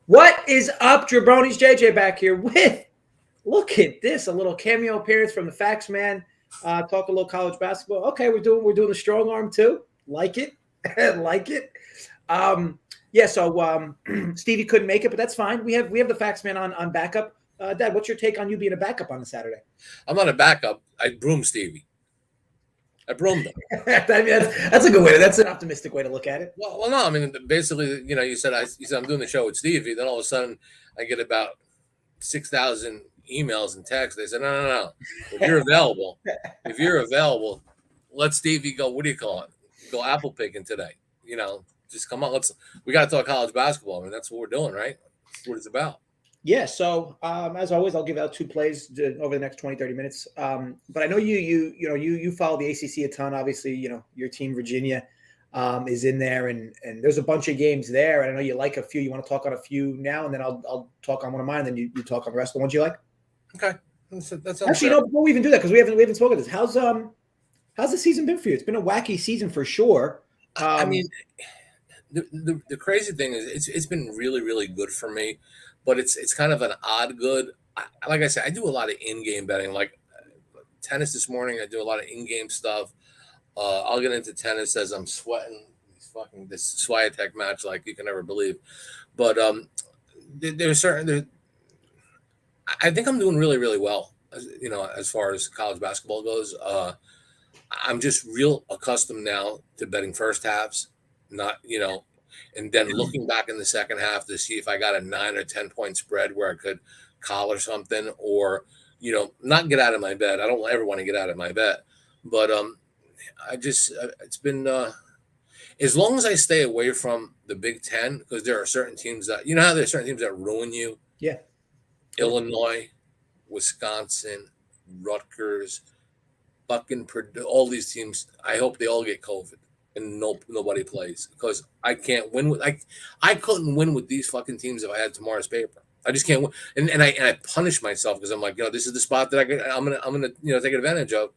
What is up, Jabronis? JJ back here with, look at this, a little cameo appearance from the Facts Man. Talk a little college basketball. Okay, we're doing the strong arm too. Like it, like it. Yeah. So Stevie couldn't make it, but that's fine. We have the Facts Man on backup. Dad, what's your take on you being a backup on a Saturday? I'm not a backup. I broom Stevie. I broomed him. I mean, that's a good way. That's an optimistic way to look at it. Well, no. I mean, basically, you said I'm doing the show with Stevie. Then all of a sudden, I get about 6,000 emails and texts. They said, no. If you're available, let Stevie go. What do you call it? Go apple picking today. Just come on. We got to talk college basketball. I mean, that's what we're doing, right? That's what it's about. Yeah, so as always, I'll give out two plays over the next 20, 30 minutes. But I know you follow the ACC a ton. Obviously, your team Virginia is in there, and there's a bunch of games there. And I know you like a few. You want to talk on a few now, and then I'll talk on one of mine, and then you talk on the rest of the ones you like. Okay, that sounds Actually, fair. before we even do that, because we haven't spoken this. How's the season been for you? It's been a wacky season for sure. I mean, the crazy thing is it's been really really good for me, but it's kind of an odd good. Like I said, I do a lot of in-game betting, like tennis this morning. I do a lot of in-game stuff. I'll get into tennis as I'm sweating this Swiatek match like you can never believe, but there's certain I think I'm doing really really well. As far as college basketball goes. I'm just real accustomed now to betting first halves, not and then looking back in the second half to see if I got a 9 or 10 point spread where I could collar something or not get out of my bet. I don't ever want to get out of my bet, but I just it's been as long as I stay away from the Big Ten because there are certain teams that how there are certain teams that ruin you. Yeah. Illinois, Wisconsin, Rutgers, fucking Purdue, all these teams. I hope they all get COVID and nobody plays because I can't win with I couldn't win with these fucking teams if I had tomorrow's paper. I just can't win, and I punish myself because I'm like, this is the spot that I'm gonna take advantage of,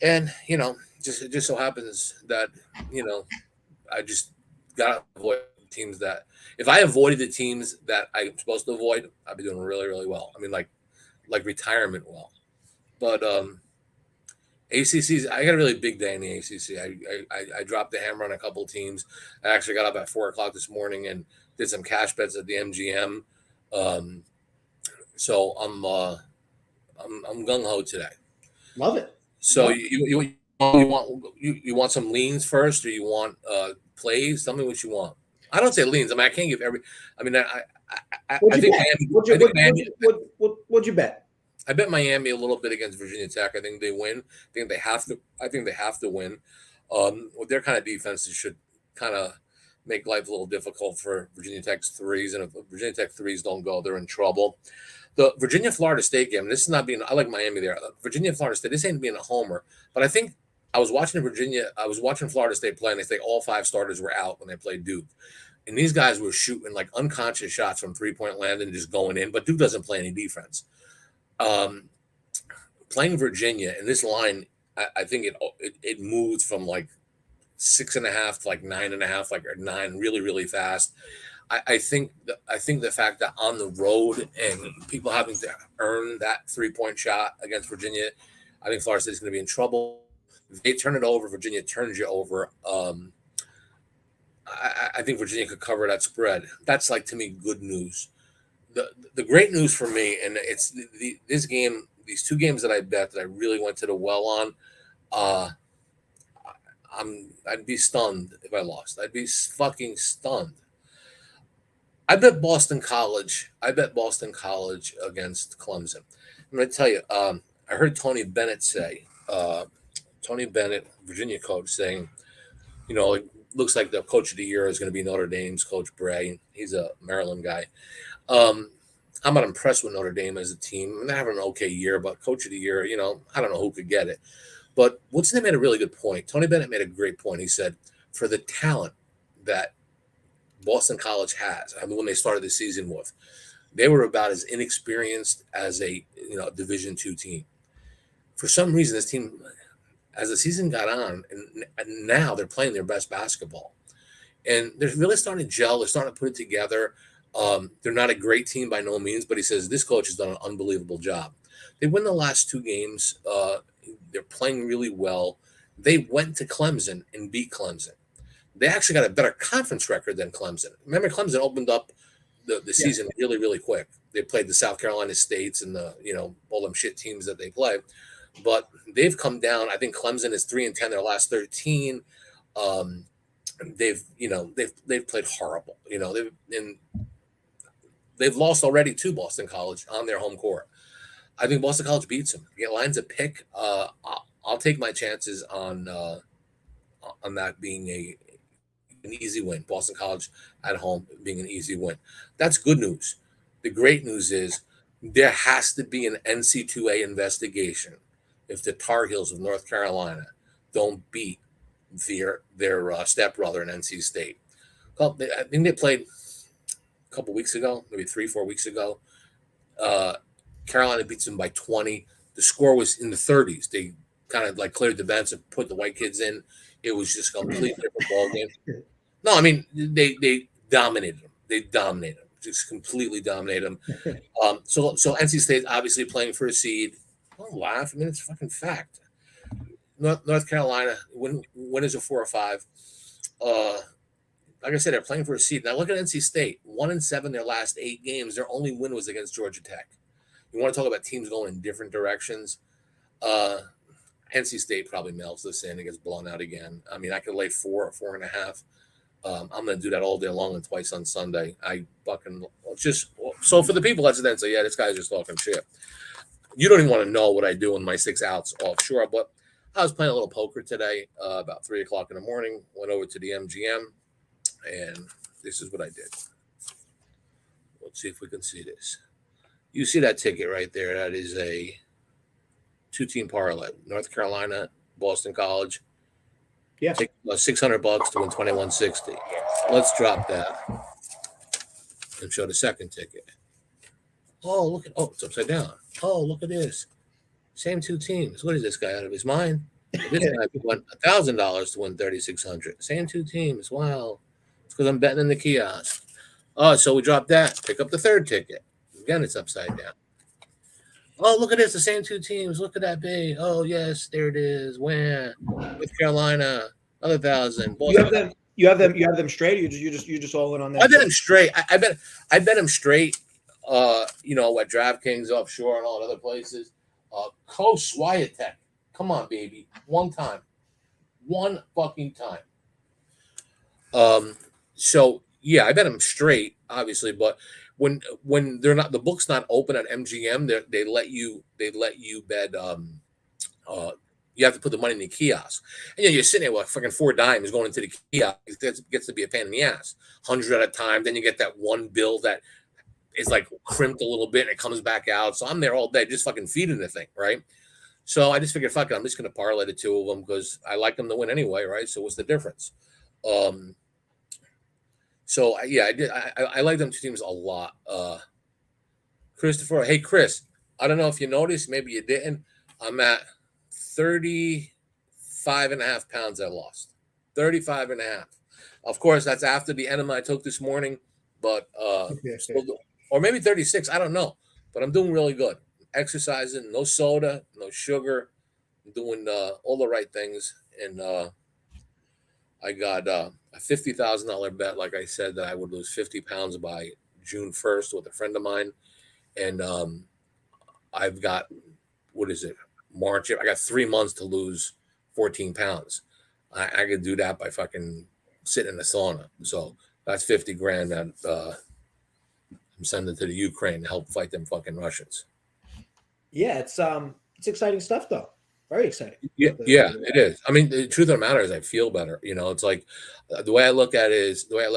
and it just so happens that I just gotta avoid teams that if I avoided the teams that I'm supposed to avoid, I'd be doing really really well. I mean like retirement well, but ACC's. I got a really big day in the ACC. I dropped the hammer on a couple of teams. I actually got up at 4 o'clock this morning and did some cash bets at the MGM. Um, so I'm gung ho today. Love it. So you want some leans first, or you want plays? Tell me what you want. I don't say leans. I mean I can't give every. I mean I think Miami. What'd you bet? I bet Miami a little bit against Virginia Tech. I think they win. I think they have to. I think they have to win. With their kind of defenses, should kind of make life a little difficult for Virginia Tech's threes. And if Virginia Tech threes don't go, they're in trouble. The Virginia Florida State game. This is not being. I like Miami there. Virginia Florida State. This ain't being a homer, but I think I was watching Virginia. I was watching Florida State play, and they say all 5 starters were out when they played Duke. And these guys were shooting like unconscious shots from 3-point land and just going in. But Duke doesn't play any defense. Playing Virginia and this line, I think it moves from like 6.5 to like 9.5, like or 9, really really fast. I think the fact that on the road and people having to earn that 3-point shot against Virginia, I think Florida State is going to be in trouble. If they turn it over, Virginia turns you over. I think Virginia could cover that spread. That's like to me good news. The great news for me, and it's this game, these 2 games that I bet that I really went to the well on. I'd be stunned if I lost. I'd be fucking stunned. I bet Boston College. I bet Boston College against Clemson. I'm going to tell you. I heard Tony Bennett say, Tony Bennett, Virginia coach, saying, it looks like the coach of the year is going to be Notre Dame's Coach Bray. He's a Maryland guy. I'm not impressed with Notre Dame as a team. They're having an okay year, but coach of the year, I don't know who could get it. But Woodson made a really good point. Tony Bennett made a great point. He said, for the talent that Boston College has, I mean, when they started the season with, they were about as inexperienced as a Division II team. For some reason, this team, as the season got on, and now they're playing their best basketball. And they're really starting to gel. They're starting to put it together. They're not a great team by no means, but he says this coach has done an unbelievable job. They win the last 2 games. They're playing really well. They went to Clemson and beat Clemson. They actually got a better conference record than Clemson. Remember, Clemson opened up the season really, really quick. They played the South Carolina States and all them shit teams that they play. But they've come down. I think Clemson is 3-10 their last 13. They've played horrible. They've lost already to Boston College on their home court. I think Boston College beats them. Get lines a pick. I'll take my chances on that being an easy win. Boston College at home being an easy win. That's good news. The great news is there has to be an NC2A investigation if the Tar Heels of North Carolina don't beat their stepbrother in NC State. Well, I think they played a couple weeks ago, maybe 3-4 weeks ago. Carolina beats them by 20. The score was in the 30s. They kind of like cleared the bench and put the white kids in. It was just a complete different ball game. No, I mean they dominated them. They dominated them, just completely dominated them. So NC State obviously playing for a seed. Don't laugh. I mean, it's a fucking fact. North Carolina win is a 4 or 5. Like I said, they're playing for a seed. Now look at NC State. 1-7 their last 8 games. Their only win was against Georgia Tech. You want to talk about teams going in different directions? NC State probably mails this in and gets blown out again. I mean, I could lay 4 or 4.5. I'm going to do that all day long and twice on Sunday. So for the people that then say, yeah, this guy's just talking shit. You don't even want to know what I do in my 6 outs offshore. But I was playing a little poker today about 3 o'clock in the morning. Went over to the MGM, and this is what I did. Let's see if we can see this. You see that ticket right there? That is a 2-team parlay. North Carolina, Boston College. Yeah. Take $600 to win $21.60. Let's drop that and show the second ticket. Oh, it's upside down. Oh, look at this. Same 2 teams. What is this guy out of his mind? This guy won $1,000 to win $3,600. Same 2 teams. Wow. It's because I'm betting in the kiosk. Oh, so we dropped that. Pick up the third ticket. Again, it's upside down. Oh, look at this. The same 2 teams. Look at that big. Oh, yes, there it is. Where? North Carolina, another 1,000. You have them straight. Or you just all in on that. I bet them straight. I bet them straight. At DraftKings offshore and all other places. Coast Swiatek. Come on, baby. One fucking time. So yeah, I bet them straight, obviously, but when they're not, the book's not open at MGM, they let you bet. You have to put the money in the kiosk, and you're sitting there with fucking 4 dimes going into the kiosk. It gets to be a pain in the ass. 100 at a time. Then you get that one bill that is like crimped a little bit and it comes back out. So I'm there all day just fucking feeding the thing, right? So I just figured, fuck it, I'm just going to parlay the 2 of them because I like them to win anyway, right? So what's the difference? So yeah, I did. I like them 2 teams a lot. Christopher, hey Chris, I don't know if you noticed, maybe you didn't. I'm at 35.5 pounds. I lost 35.5. Of course, that's after the enema I took this morning, but or maybe 36. I don't know, but I'm doing really good. Exercising, no soda, no sugar. I'm doing all the right things, and I got a $50,000 bet, like I said, that I would lose 50 pounds by June 1st with a friend of mine. And I've got, March. I got 3 months to lose 14 pounds. I could do that by fucking sitting in the sauna. So that's 50 grand that I'm sending to the Ukraine to help fight them fucking Russians. Yeah, it's exciting stuff, though. Very exciting. Yeah, it is. I mean, the truth of the matter is I feel better. It's like the way I look at it is I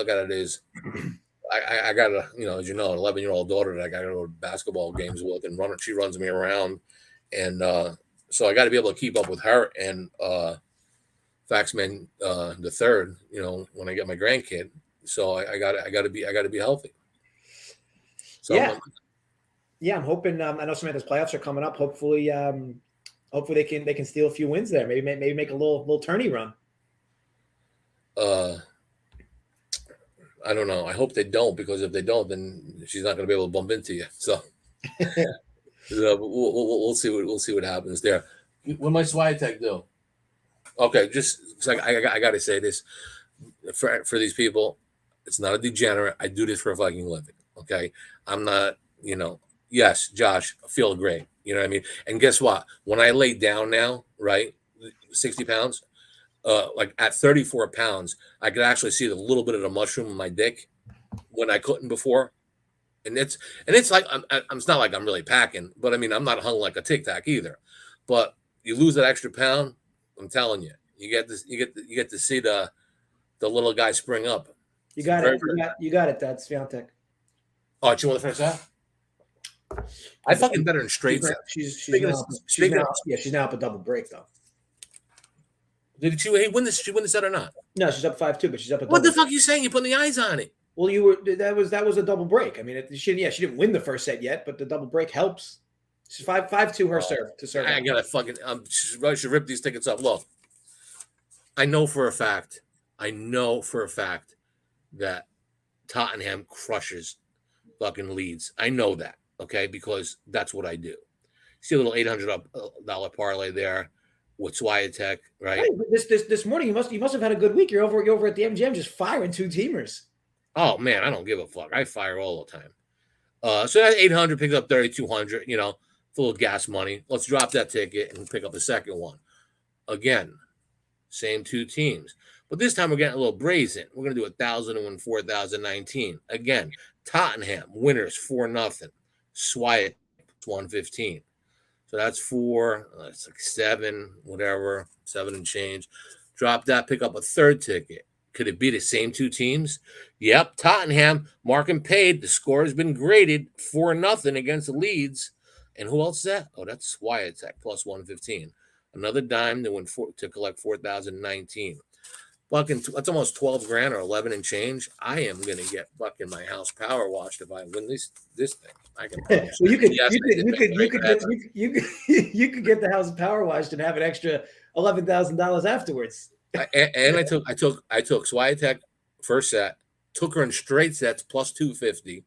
got a, as you know, an 11-year-old daughter that I got to go to basketball games with and she runs me around. And so I got to be able to keep up with her and Faxman the third, when I get my grandkid. So I got to be healthy. So yeah. I'm hoping. I know Samantha's playoffs are coming up. Hopefully they can steal a few wins there. Maybe make a little tourney run. I I don't know. I hope they don't, because if they don't, then she's not going to be able to bump into you. So we'll see what happens there. What my Swiatek do? Okay, just I got to say this for these people. It's not a degenerate. I do this for a fucking living. Okay, I'm not. Yes, Josh, I feel great. You know what I mean? And guess what? When I lay down now, right, 60 pounds, like at 34 pounds, I could actually see the little bit of the mushroom in my dick when I couldn't before. And it's like it's not like I'm really packing, but I mean I'm not hung like a Tic Tac either. But you lose that extra pound, I'm telling you, you get to see the little guy spring up. You got it. You got it. That's Swiatek. Oh, do you want to finish that? I fucking better in straight set. She's now up a double break though. Did she win this? She win the set or not? No, she's up 5-2, but she's up a double. What the fuck are you saying? You're putting the eyes on it. Well, that was a double break. I mean, she didn't win the first set yet, but the double break helps. She's 5-2 her serve to serve. I gotta fucking I should rip these tickets up. Look, I know for a fact that Tottenham crushes fucking Leeds. I know that, okay, because that's what I do. See a little $800 parlay there with Swiatek, right? Hey, this morning you must have had a good week. You're over at the MGM just firing two teamers. Oh man, I don't give a fuck. I fire all the time. So that's 800, pick up 3,200. It's a little gas money. Let's drop that ticket and pick up a second one. Again, same two teams, but this time we're getting a little brazen. We're gonna do 1,000 and win 4,019. Again, Tottenham winners 4-0. Swiatek 115. So that's 4. That's like 7, whatever, 7 and change. Drop that, pick up a third ticket. Could it be the same two teams? Yep, Tottenham, marking paid. The score has been graded 4-0 against Leeds. And who else is that? Oh, that's Swiatek plus 115. Another dime to collect 4,019. Fucking, that's almost 12 grand or 11 and change. I am gonna get fucking my house power washed if I win this thing. I can. Well, you could get the house power washed and have an extra $11,000 afterwards. And I took Swiatek first set, took her in straight sets plus 250.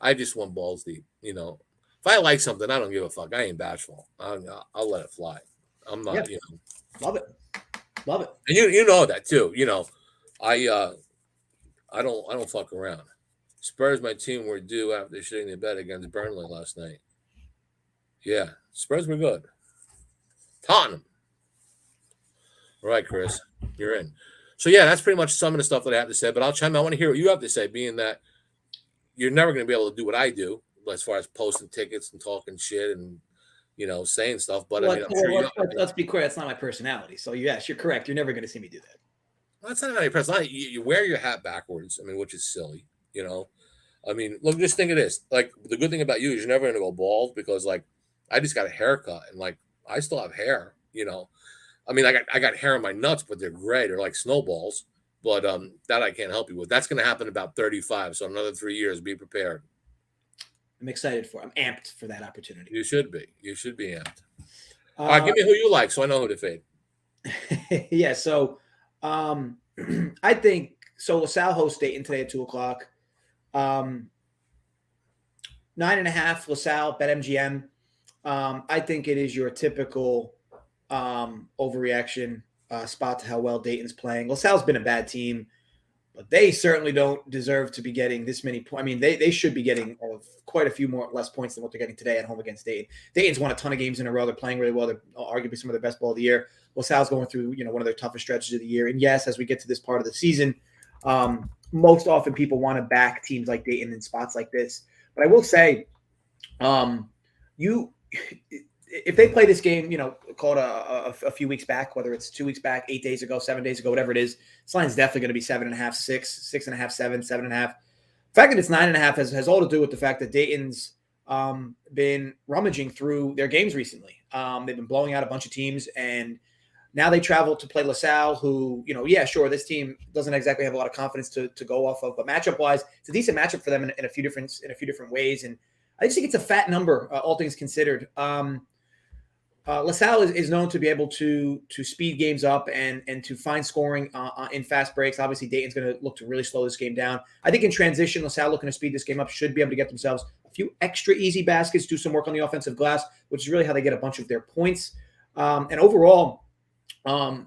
I just went balls deep. If I like something, I don't give a fuck. I ain't bashful. I'll let it fly. I'm not. Yeah. Love it. And you know that too. I don't fuck around. Spurs, my team, were due after shitting the bed against Burnley last night. Yeah, Spurs were good. Tottenham. All right, Chris, you're in. So, yeah, that's pretty much some of the stuff that I have to say, but I'll chime in. I want to hear what you have to say, being that you're never going to be able to do what I do as far as posting tickets and talking shit and, saying stuff. But, I'm sure let's be clear. That's not my personality. So, yes, you're correct. You're never going to see me do that. Well, that's not your personality. You wear your hat backwards, which is silly, Look, just think of this. Like, the good thing about you is you're never going to go bald because, like, I just got a haircut and, like, I still have hair, I got hair in my nuts, but they're gray. They're like snowballs. But that I can't help you with. That's going to happen about 35. So another 3 years. Be prepared. I'm excited I'm amped for that opportunity. You should be. amped. All right, give me who you like, so I know who to fade. Yeah. So I think so. LaSalle hosts Dayton today at 2:00. 9.5 LaSalle BetMGM. I think it is your typical overreaction spot to how well Dayton's playing. LaSalle's been a bad team, but they certainly don't deserve to be getting this many points. I mean, they should be getting quite a few less points than what they're getting today at home against Dayton. Dayton's won a ton of games in a row. They're playing really well. They're arguably some of their best ball of the year. LaSalle's going through, one of their toughest stretches of the year. And yes, as we get to this part of the season, most often people want to back teams like Dayton in spots like this. But I will say, if they play this game, call it a few weeks back, whether it's 2 weeks back, 8 days ago, 7 days ago, whatever it is, this line's definitely going to be 7.5, 6, 6.5, 7, 7.5. The fact that it's 9.5 has all to do with the fact that Dayton's been rummaging through their games recently. They've been blowing out a bunch of teams, and now they travel to play LaSalle, who, sure, this team doesn't exactly have a lot of confidence to go off of, but matchup-wise, it's a decent matchup for them in a few different ways, and I just think it's a fat number, all things considered. LaSalle is known to be able to speed games up and to find scoring in fast breaks. Obviously, Dayton's going to look to really slow this game down. I think in transition, LaSalle looking to speed this game up should be able to get themselves a few extra easy baskets, do some work on the offensive glass, which is really how they get a bunch of their points. And overall,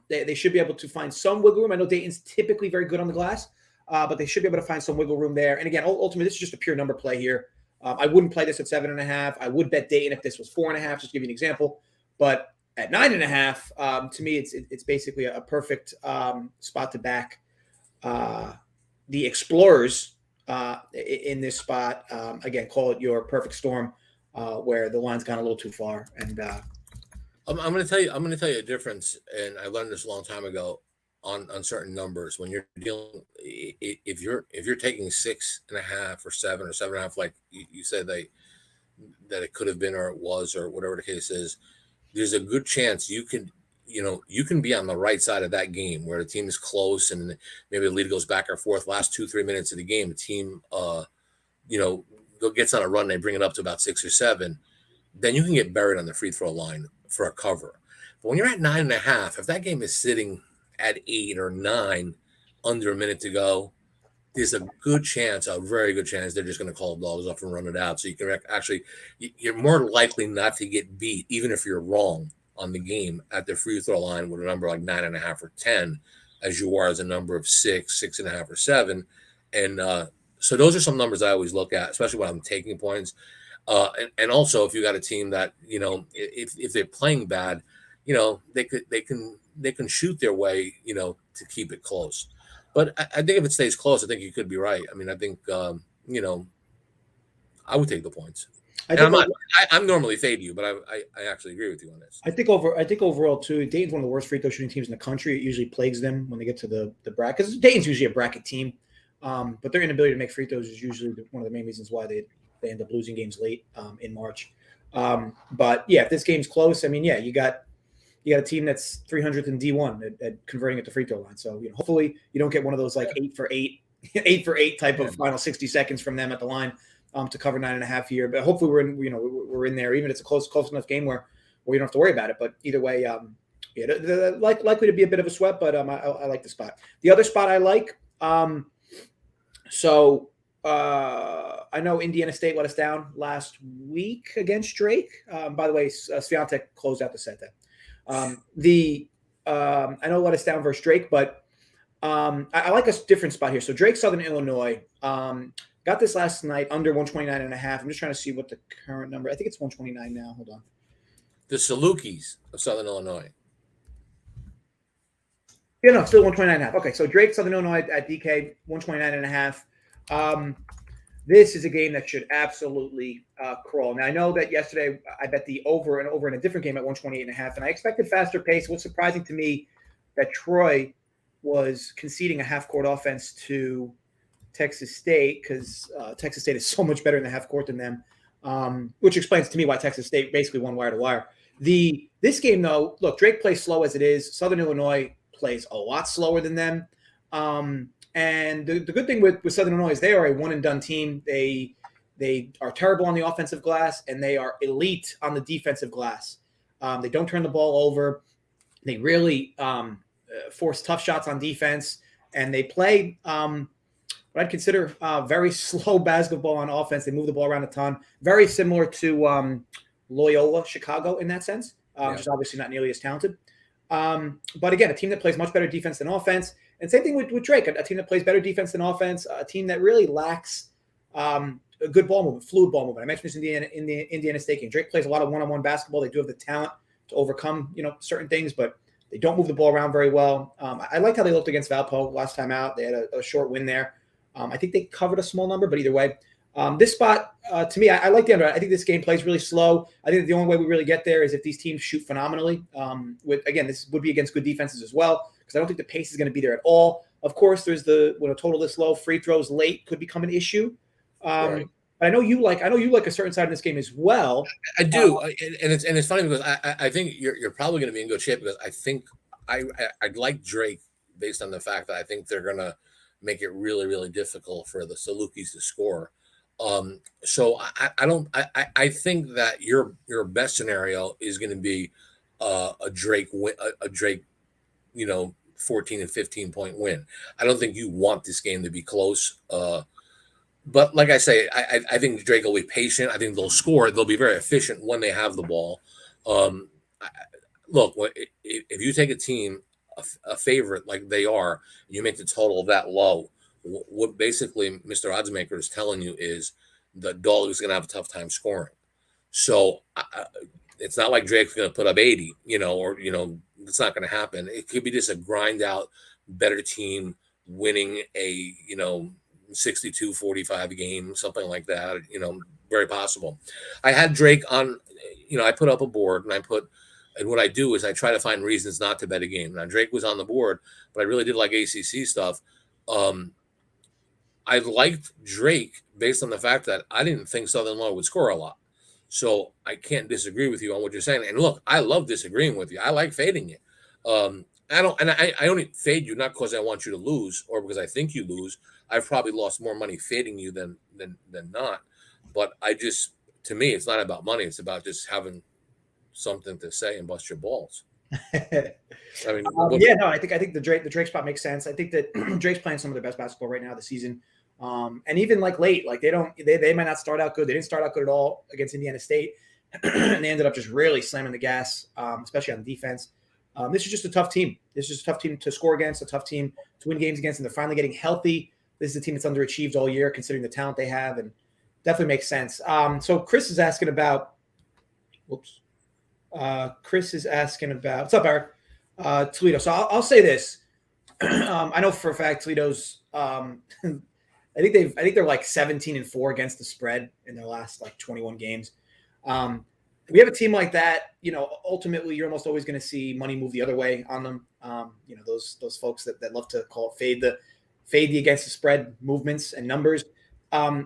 they should be able to find some wiggle room. I know Dayton's typically very good on the glass, but they should be able to find some wiggle room there. And again, ultimately, this is just a pure number play here. I wouldn't play this at 7.5. I would bet Dayton if this was 4.5, just to give you an example. But at 9.5, to me, it's basically a perfect spot to back the Explorers in this spot. Again, call it your perfect storm, where the line's gone a little too far. And I'm going to tell you. I'm going to tell you a difference, and I learned this a long time ago on certain numbers. When you're dealing, if you're taking 6.5 or 7 or 7.5, like you said that it could have been or it was or whatever the case is, there's a good chance you can be on the right side of that game where the team is close and maybe the lead goes back or forth. Last 2-3 minutes of the game, the team gets on a run, they bring it up to about 6 or 7. Then you can get buried on the free throw line for a cover. But when you're at 9.5, if that game is sitting at 8 or 9 under a minute to go, there's a very good chance they're just going to call dogs off and run it out. So you can actually, you're more likely not to get beat, even if you're wrong on the game at the free throw line with a number like 9.5 or 10, as you are as a number of 6, 6.5 or 7. And so those are some numbers I always look at, especially when I'm taking points. And also if you got a team that, if they're playing bad, they can shoot their way, to keep it close. But I think if it stays close, I think you could be right. I mean, I think, I would take the points. I'm normally fade you, but I actually agree with you on this. I think overall too, Dayton's one of the worst free throw shooting teams in the country. It usually plagues them when they get to the bracket. Because Dayton's usually a bracket team, but their inability to make free throws is usually one of the main reasons why they end up losing games late in March. But yeah, if this game's close, I mean, yeah, you got a team that's 300th in D1 at converting at the free throw line. So hopefully you don't get one of those like 8 for 8 type of final 60 seconds from them at the line to cover 9.5 here. But hopefully we're in there, even if it's a close enough game where you don't have to worry about it. But either way, they're likely to be a bit of a sweat. But I like the spot. The other spot I like. I know Indiana State let us down last week against Drake. By the way, Swiatek closed out the set then. I know let us down versus Drake, but I like a different spot here. So Drake, Southern Illinois, got this last night under 129.5. I'm just trying to see what the current number. I think it's 129 now. Hold on. The Salukis of Southern Illinois. Yeah, no, still 129.5. Okay, so Drake, Southern Illinois at DK, 129.5. This is a game that should absolutely crawl. Now, I know that yesterday I bet the over in a different game at 128.5, and I expected faster pace. What's surprising to me that Troy was conceding a half-court offense to Texas State because Texas State is so much better in the half court than them, which explains to me why Texas State basically won wire to wire. This game, though, look, Drake plays slow as it is. Southern Illinois plays a lot slower than them. And the good thing with Southern Illinois is they are a one-and-done team. They are terrible on the offensive glass, and they are elite on the defensive glass. They don't turn the ball over. They really force tough shots on defense, and they play what I'd consider very slow basketball on offense. They move the ball around a ton, very similar to Loyola Chicago in that sense, just obviously not nearly as talented. But again, a team that plays much better defense than offense. And same thing with Drake, a team that plays better defense than offense, a team that really lacks a good ball movement, fluid ball movement. I mentioned this in the Indiana State game. Drake plays a lot of one-on-one basketball. They do have the talent to overcome, certain things, but they don't move the ball around very well. I liked how they looked against Valpo last time out. They had a short win there. I think they covered a small number, but either way, this spot, to me, I like the under. I think this game plays really slow. I think the only way we really get there is if these teams shoot phenomenally. This would be against good defenses as well, because I don't think the pace is going to be there at all. Of course, there's when a total this low, free throws late could become an issue. Right. But I know you like a certain side of this game as well. I do, and it's funny because I think you're probably going to be in good shape because I think I'd like Drake based on the fact that I think they're going to make it really, really difficult for the Salukis to score. So I think that your best scenario is going to be a Drake win, a Drake, 14 and 15 point win. I don't think you want this game to be close. But like I say, I think Drake will be patient. I think they'll score. They'll be very efficient when they have the ball. I, look, if you take a team, a favorite like they are, and you make the total that low, what basically Mr. Oddsmaker is telling you is the dog is going to have a tough time scoring. So it's not like Drake's going to put up 80, it's not going to happen. It could be just a grind out, better team winning a, 62-45 game, something like that, very possible. I had Drake on, I put up a board and what I do is I try to find reasons not to bet a game. Now, Drake was on the board, but I really did like ACC stuff. I liked Drake based on the fact that I didn't think Southern Law would score a lot. So I can't disagree with you on what you're saying. And look, I love disagreeing with you. I like fading you. I only fade you not because I want you to lose or because I think you lose. I've probably lost more money fading you than not. But to me, it's not about money. It's about just having something to say and bust your balls. I think the Drake spot makes sense. I think that Drake's playing some of the best basketball right now this season. And even like late, like they might not start out good. They didn't start out good at all against Indiana State. And they ended up just really slamming the gas, especially on defense. This is just a tough team. This is just a tough team to score against, a tough team to win games against, and they're finally getting healthy. This is a team that's underachieved all year, considering the talent they have, and definitely makes sense. So Chris is asking about what's up, Eric? Toledo. So I'll say this. I know for a fact Toledo's I think they're like 17-4 against the spread in their last like 21 games. We have a team like that, ultimately you're almost always going to see money move the other way on them. Those folks that love to call it fade the against the spread movements and numbers. I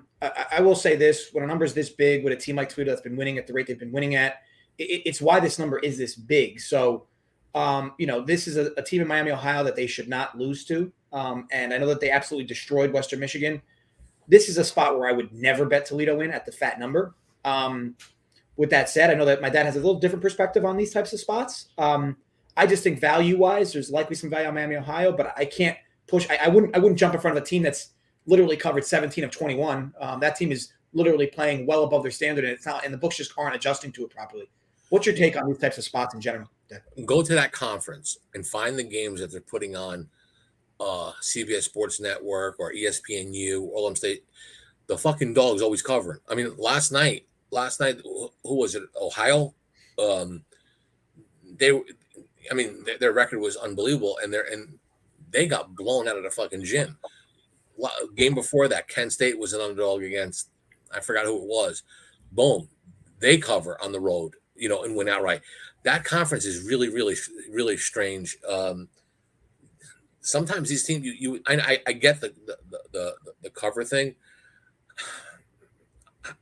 will say this: when a number is this big with a team like Toledo that's been winning at the rate they've been winning at, it's why this number is this big. So, this is a team in Miami, Ohio that they should not lose to. And I know that they absolutely destroyed Western Michigan. This is a spot where I would never bet Toledo in at the fat number. With that said, I know that my dad has a little different perspective on these types of spots. I just think value-wise, there's likely some value on Miami, Ohio, but I can't push. I wouldn't jump in front of a team that's literally covered 17 of 21. That team is literally playing well above their standard, and it's not, and the books just aren't adjusting to it properly. What's your take on these types of spots in general? Go to that conference and find the games that they're putting on CBS Sports Network or ESPNU, Orlando State. The fucking dog's always covering. I mean, last night, who was it? Ohio. Their record was unbelievable, and they got blown out of the fucking gym. Game before that, Kent State was an underdog against, I forgot who it was. Boom, they cover on the road, and win outright. That conference is really, really, really strange. Sometimes these teams, I get the cover thing.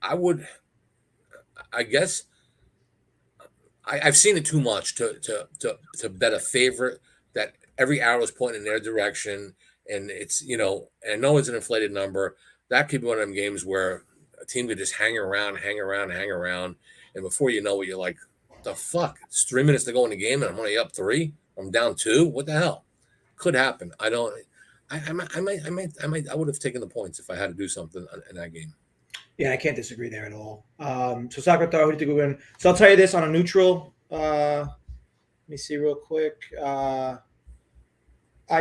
I've seen it too much to bet a favorite that every arrow is pointing in their direction, and it's and I know it's an inflated number. That could be one of them games where a team could just hang around, and before you know it, you're like, the fuck? It's 3 minutes to go in the game, and I'm only up 3. I'm down 2. What the hell? Could happen. I would have taken the points if I had to do something in that game. Yeah, I can't disagree there at all. So Sakata, who did you go in? So I'll tell you this on a neutral. Let me see real quick. I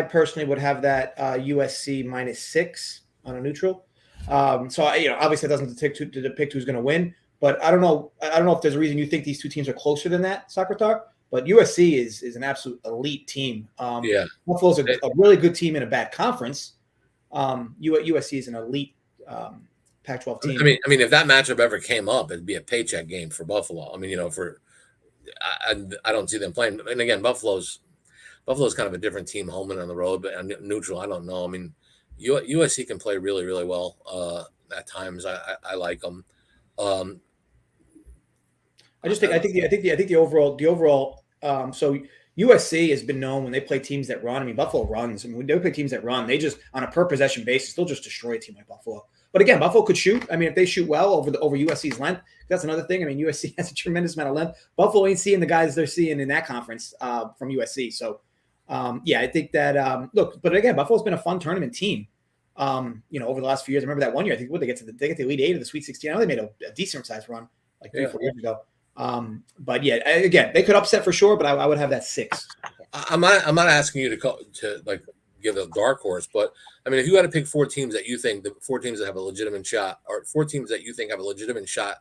personally would have that USC -6 on a neutral. So obviously it doesn't depict who's going to win, but I don't know if there's a reason you think these two teams are closer than that, Sakata. But USC is an absolute elite team. Buffalo's a really good team in a bad conference. USC is an elite Pac-12 team. I mean, if that matchup ever came up, it'd be a paycheck game for Buffalo. I mean, I don't see them playing. And again, Buffalo's kind of a different team, home and on the road, but neutral, I don't know. I mean, USC can play really, really well at times. I like them. I think the overall. So USC has been known when they play teams that run. I mean, Buffalo runs. I mean, when they play teams that run, they just on a per possession basis, they'll just destroy a team like Buffalo. But again, Buffalo could shoot. I mean, if they shoot well over USC's length, that's another thing. I mean, USC has a tremendous amount of length. Buffalo ain't seeing the guys they're seeing in that conference from USC. So, I think that look. But again, Buffalo's been a fun tournament team. Over the last few years. I remember that one year. I think they get the Elite Eight of the Sweet 16. I know they made a decent sized run like 3-4 years ago. But yeah, again, they could upset for sure. But I would have that 6. I'm not asking you to like give a dark horse, but I mean, if you had to pick 4 teams that you think the 4 teams that have a legitimate shot, or 4 teams that you think have a legitimate shot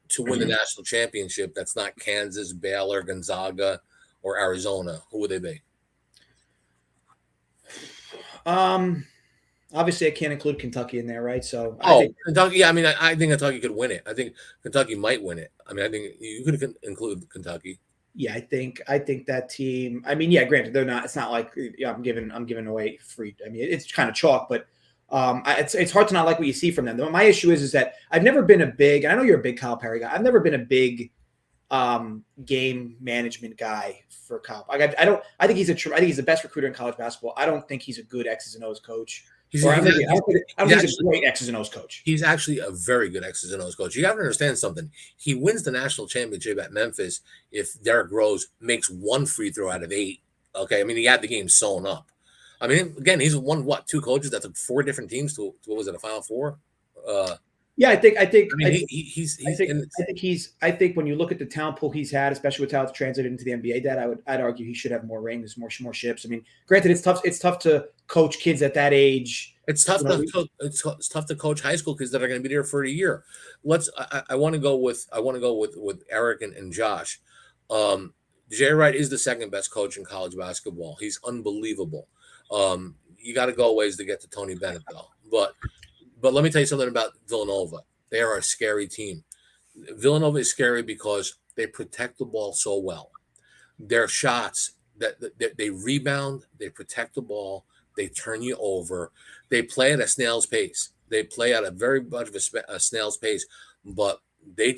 to win the national championship, that's not Kansas, Baylor, Gonzaga, or Arizona, who would they be? Obviously, I can't include Kentucky in there, right? So, Kentucky. Yeah, I mean, I think Kentucky could win it. I think Kentucky might win it. I mean, I think you could include Kentucky. Yeah, I think that team. I mean, yeah, granted, they're not. It's not like I'm giving away free. I mean, it's kind of chalk, but it's hard to not like what you see from them. My issue is that I've never been a big. And I know you're a big Kyle Perry guy. I've never been a big game management guy for Kyle. I think he's the best recruiter in college basketball. I don't think he's a good X's and O's coach. I don't think he's a great X's and O's coach. He's actually a very good X's and O's coach. You have to understand something. He wins the national championship at Memphis if Derrick Rose makes 1 free throw out of 8. Okay, I mean, he had the game sewn up. I mean, again, he's won 2 coaches that took 4 different teams to what was it, a Final Four? Yeah, I think when you look at the talent pool he's had, especially with how it's translated into the NBA, I'd argue he should have more rings, more ships. I mean, granted, it's tough to coach kids at that age. It's tough to coach high school kids that are going to be there for a year. I want to go with Eric and Josh. Jay Wright is the second best coach in college basketball. He's unbelievable. You got to go ways to get to Tony Bennett though, But let me tell you something about Villanova. They are a scary team. Villanova is scary because they protect the ball so well. Their shots, that they rebound, they protect the ball, they turn you over. They play at a snail's pace. They play at a very much of a snail's pace, but they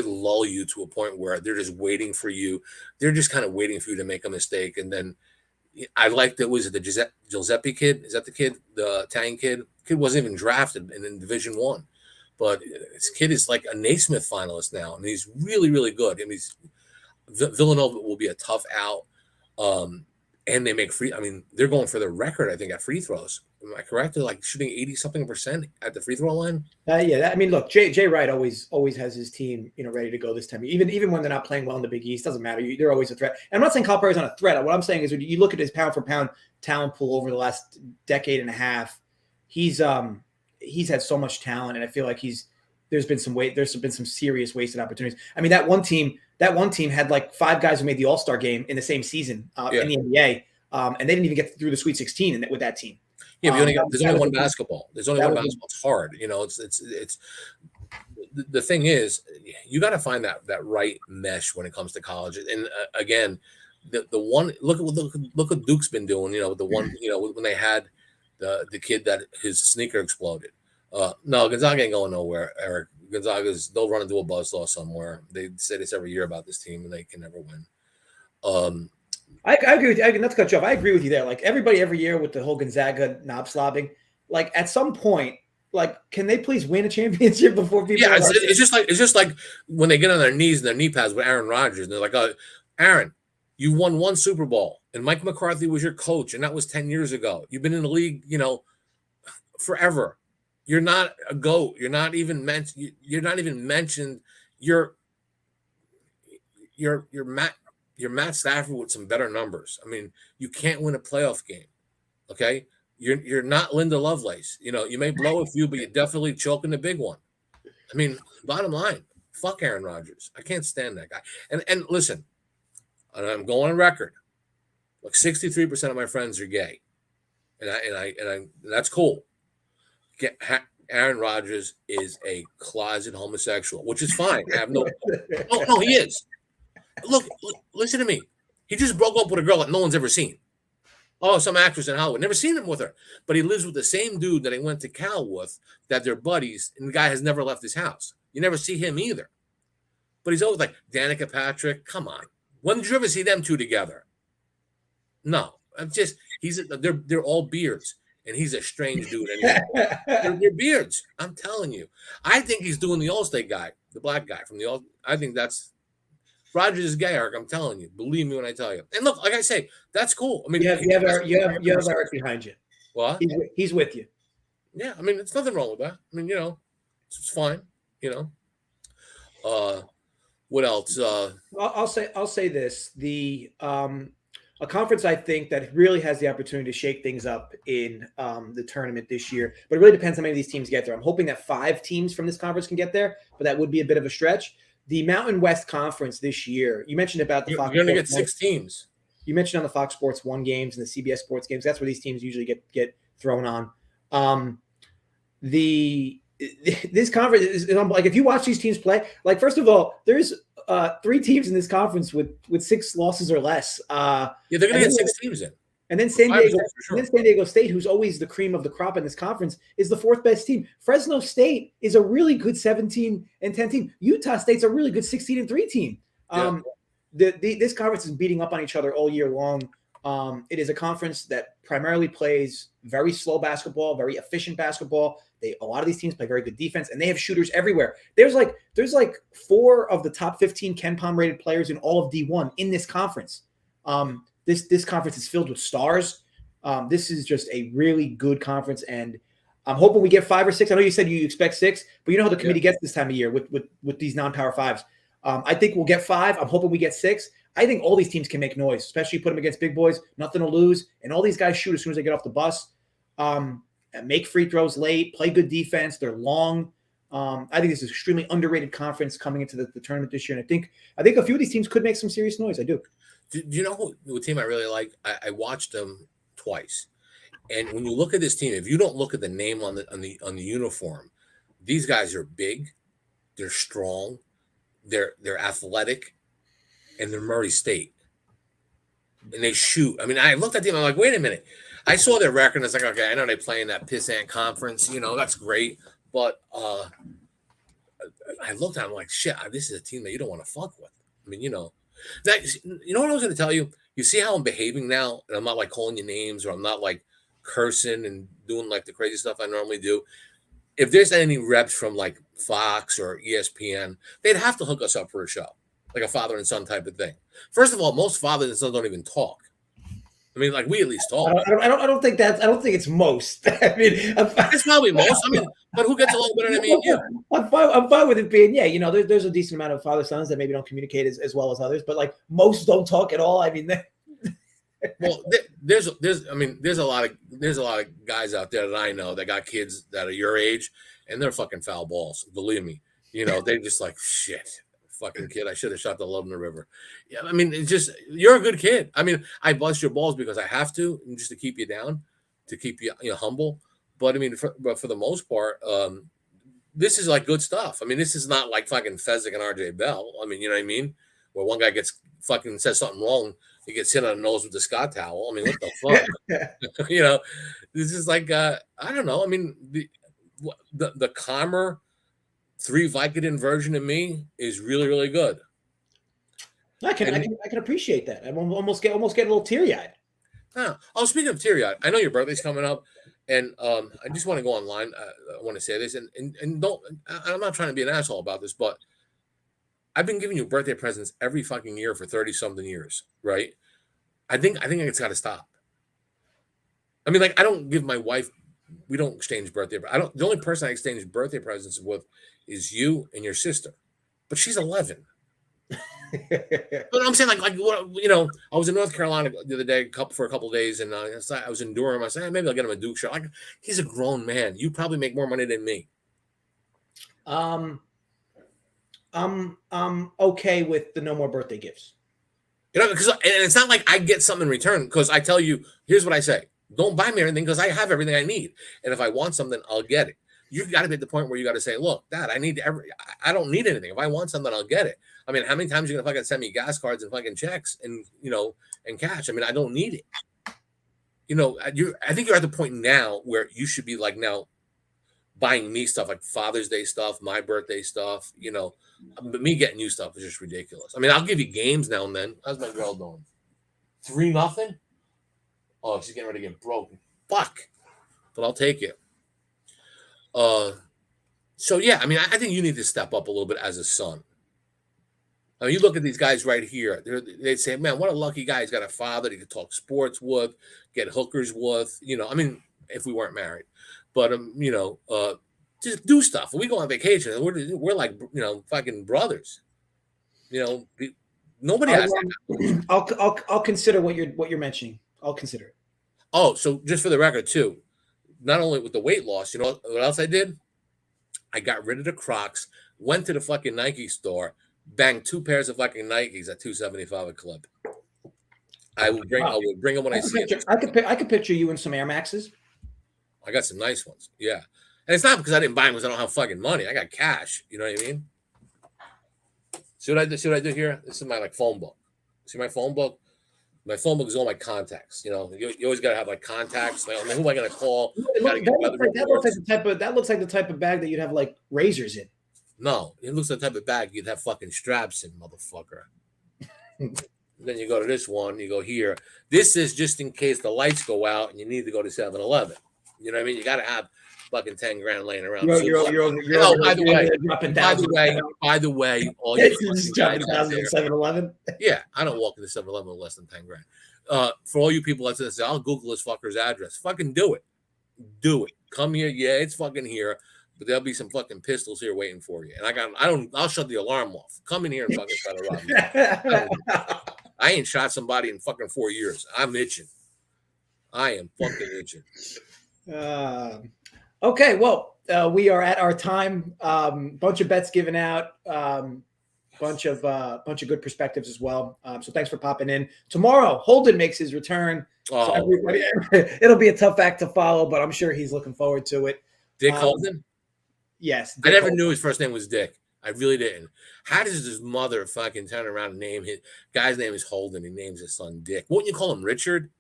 lull you to a point where they're just waiting for you. They're just kind of waiting for you to make a mistake. And then I liked it. Was it the Giuseppe kid? Is that the kid? The Italian kid? Kid wasn't even drafted in Division I, but this kid is like a Naismith finalist now, and he's really, really good. I mean, Villanova will be a tough out, and they make free. I mean, they're going for the record, I think, at free throws. Am I correct? They're like shooting 80-something% at the free throw line. Yeah. I mean, look, Jay Wright always has his team, ready to go this time. Even when they're not playing well in the Big East, doesn't matter. They're always a threat. And I'm not saying Kyle Perry's not a threat. What I'm saying is when you look at his pound for pound talent pool over the last decade and a half, he's had so much talent, and I feel like there's been some serious wasted opportunities. I mean, that one team had like 5 guys who made the All-Star game in the same season in the NBA, and they didn't even get through the Sweet 16 with that team. Yeah, but there's only one basketball. There's only one basketball. It's hard, It's the thing is, you got to find that right mesh when it comes to college. And again, the one look what Duke's been doing. The one when they had the kid that his sneaker exploded. No, Gonzaga ain't going nowhere, Eric. They'll run into a buzzsaw somewhere. They say this every year about this team, and they can never win. I agree with you. Not to cut you off. I agree with you there. Like everybody every year with the whole Gonzaga knob slobbing. Like at some point, like can they please win a championship before people? Yeah, it's just like when they get on their knees and their knee pads with Aaron Rodgers, and they're like, "Oh, Aaron, you won 1 Super Bowl, and Mike McCarthy was your coach, and that was 10 years ago. You've been in the league, forever. You're not a GOAT. You're not even mentioned. You're Matt Stafford with some better numbers. I mean, you can't win a playoff game. Okay, you're not Linda Lovelace. You may blow a few, but you're definitely choking the big one. I mean, bottom line, fuck Aaron Rodgers. I can't stand that guy. And listen, and I'm going on record. Like 63% of my friends are gay, and that's cool. Aaron Rodgers is a closet homosexual, which is fine. I have no, he is. Look, listen to me. He just broke up with a girl that no one's ever seen. Oh, some actress in Hollywood. Never seen him with her. But he lives with the same dude that he went to Cal with, that they're buddies, and the guy has never left his house. You never see him either. But he's always like, Danica Patrick, come on. When did you ever see them two together? No. They're all beards. and he's a strange dude anyway. They're beards. I'm telling you. I think he's doing the All-State guy, the black guy from the All. I think that's Rogers is gay, Eric. I'm telling you. Believe me when I tell you. And look, like I say, that's cool. I mean, you have Eric behind you. What? He's with you. Yeah, I mean, there's nothing wrong with that. I mean, it's fine. What else? I'll say this: a conference I think that really has the opportunity to shake things up in the tournament this year, but it really depends how many of these teams get there. I'm hoping that 5 teams from this conference can get there, but that would be a bit of a stretch. The Mountain West Conference this year, you mentioned about the Fox. You're going to get 6 teams. You mentioned on the Fox Sports 1 games and the CBS Sports games. That's where these teams usually get thrown on. This conference is like, if you watch these teams play, like, first of all, there's 3 teams in this conference with 6 losses or less. Yeah, they're going to get 6 teams in. And then San Diego State, who's always the cream of the crop in this conference, is the 4th best team. Fresno State is a really good 17-10 team. Utah State's a really good 16-3 team. Yeah. This conference is beating up on each other all year long. It is a conference that primarily plays very slow basketball, very efficient basketball. A lot of these teams play very good defense, and they have shooters everywhere. There's like 4 of the top 15 KenPom rated players in all of D1 in this conference. This conference is filled with stars. This is just a really good conference, and I'm hoping we get 5 or 6. I know you said you expect 6, but you know how the committee gets this time of year with these non-power 5s. I think we'll get 5. I'm hoping we get 6. I think all these teams can make noise, especially put them against big boys. Nothing to lose, and all these guys shoot as soon as they get off the bus. Make free throws late, play good defense. They're long. I think this is an extremely underrated conference coming into the tournament this year, and I think a few of these teams could make some serious noise. I do. Do you know what team I really like? I watched them twice, and when you look at this team, if you don't look at the name on the uniform, these guys are big, they're strong, they're athletic, and they're Murray State, and they shoot. I mean, I looked at them, I'm like, wait a minute. I saw their record, and it's like, okay, I know they play in that pissant conference, that's great, but I looked at them like, shit, this is a team that you don't want to fuck with. I mean, That, what I was going to tell you? You see how I'm behaving now, and I'm not like calling you names, or I'm not like cursing and doing like the crazy stuff I normally do. If there's any reps from like Fox or ESPN, they'd have to hook us up for a show, like a father and son type of thing. First of all, most fathers and sons don't even talk. I mean, like, we at least talk. I don't think it's most. I mean, it's probably most. I mean, but who gets along better than me and you? I'm fine with it being, there's a decent amount of father sons that maybe don't communicate as well as others, but like most don't talk at all. I mean, well, there's a lot of guys out there that I know that got kids that are your age, and they're fucking foul balls. Believe me, they're just like, shit. Fucking kid, I should have shot the love in the river. Yeah, I mean, it's just, you're a good kid. I mean, I bust your balls because I have to, and just to keep you down, to keep you, humble. But I mean, for the most part, this is like good stuff. I mean, this is not like fucking Fezzik and RJ Bell. I mean, you know what I mean? Where one guy gets fucking says something wrong, he gets hit on the nose with the Scott towel. I mean, what the fuck? This is like, I don't know. I mean, the calmer 3 Vicodin version of me is really, really good. I can appreciate that. I almost get a little teary-eyed. Oh, speaking of teary-eyed, I know your birthday's coming up, and I just want to go online. I want to say this, and don't. I'm not trying to be an asshole about this, but I've been giving you birthday presents every fucking year for 30-something years, right? I think it's got to stop. I mean, like, I don't give my wife. We don't exchange birthday. The only person I exchange birthday presents with is you and your sister, but she's 11. But I'm saying, like, I was in North Carolina the other day for a couple of days, and I was in Durham. I said, maybe I'll get him a Duke shirt. Like, he's a grown man. You probably make more money than me. I'm okay with the no more birthday gifts. Because and it's not like I get something in return. Because I tell you, here's what I say: don't buy me anything because I have everything I need, and if I want something, I'll get it. You've got to be at the point where you got to say, look, Dad, I don't need anything. If I want something, I'll get it. I mean, how many times are you going to fucking send me gas cards and fucking checks and, and cash? I mean, I don't need it. I think you're at the point now where you should be like now buying me stuff like Father's Day stuff, my birthday stuff, but me getting you stuff is just ridiculous. I mean, I'll give you games now and then. How's my girl doing? 3-0? Oh, she's getting ready to get broken. Fuck. but I'll take it. So yeah, I mean, I think you need to step up a little bit as a son. I mean, you look at these guys right here. They say, "Man, what a lucky guy! He's got a father that he could talk sports with, get hookers with." I mean, if we weren't married, but just do stuff. When we go on vacation, we're like fucking brothers. Nobody has that. I'll consider what you're mentioning. I'll consider it. Oh, so just for the record, too, not only with the weight loss, you know what else I did? I got rid of the Crocs, went to the fucking Nike store, banged 2 pairs of fucking Nikes at $275 a clip. I would bring them when I see them. I could picture you in some Air Maxes. I got some nice ones. Yeah. And it's not because I didn't buy them because I don't have fucking money. I got cash. You know what I mean? See what I do here? This is my phone book. See my phone book? My phone book is all my contacts. You always got to have contacts. Like, who am I going to call? That looks like the type of bag that you'd have razors in. No, it looks like the type of bag you'd have fucking straps in, motherfucker. Then you go to this one. You go here. This is just in case the lights go out and you need to go to 7-Eleven. You know what I mean? You got to have fucking 10 grand laying around. By the way, all you just dropping thousands at 7-Eleven. Yeah, I don't walk into 7-Eleven with less than 10 grand. For all you people that say, I'll Google this fucker's address. Fucking do it. Do it. Come here. Yeah, it's fucking here. But there'll be some fucking pistols here waiting for you. And I'll shut the alarm off. Come in here and fucking try to rob me. I ain't shot somebody in fucking 4 years. I'm itching. I am fucking itching. Okay, well, we are at our time. Bunch of bets given out. Bunch of good perspectives as well. So thanks for popping in. Tomorrow, Holden makes his return. So everybody, it'll be a tough act to follow, but I'm sure he's looking forward to it. Dick Holden? Yes. Dick I never Holden. Knew his first name was Dick. I really didn't. How does his mother fucking turn around and name his guy's name is Holden? He names his son Dick. Wouldn't you call him Richard?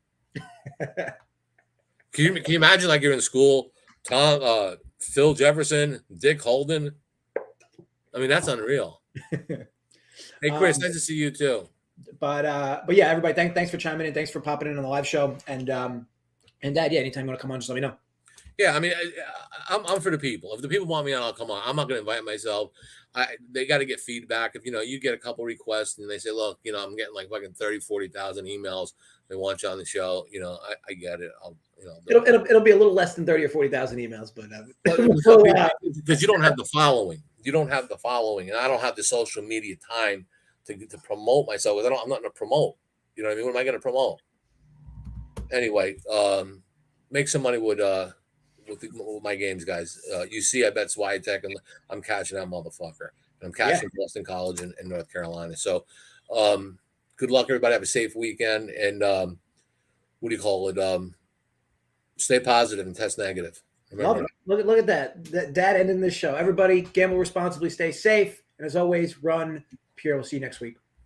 Can you imagine you're in school? Tom, Phil Jefferson, Dick Holden. I mean, that's unreal. Hey, Chris, nice to see you too. But yeah, everybody, thanks for chiming in. Thanks for popping in on the live show. And Dad, yeah, anytime you want to come on, just let me know. Yeah, I mean, I'm for the people. If the people want me on, I'll come on. I'm not going to invite myself. They got to get feedback. If you get a couple requests and they say, look, I'm getting fucking 30, 40,000 emails. They want you on the show. I get it. It'll be a little less than 30 or 40,000 emails, but because you don't have the following. You don't have the following, and I don't have the social media time to promote myself. I'm not going to promote. You know what I mean? What am I going to promote? Anyway, make some money with my games, guys. You see, I bet Swiatek, and I'm catching that motherfucker. And I'm catching Boston College in North Carolina. So, good luck, everybody. Have a safe weekend, and what do you call it? Stay positive and test negative. Remember. Look at that. Dad ending this show. Everybody, gamble responsibly, stay safe, and as always, run pure. We'll see you next week.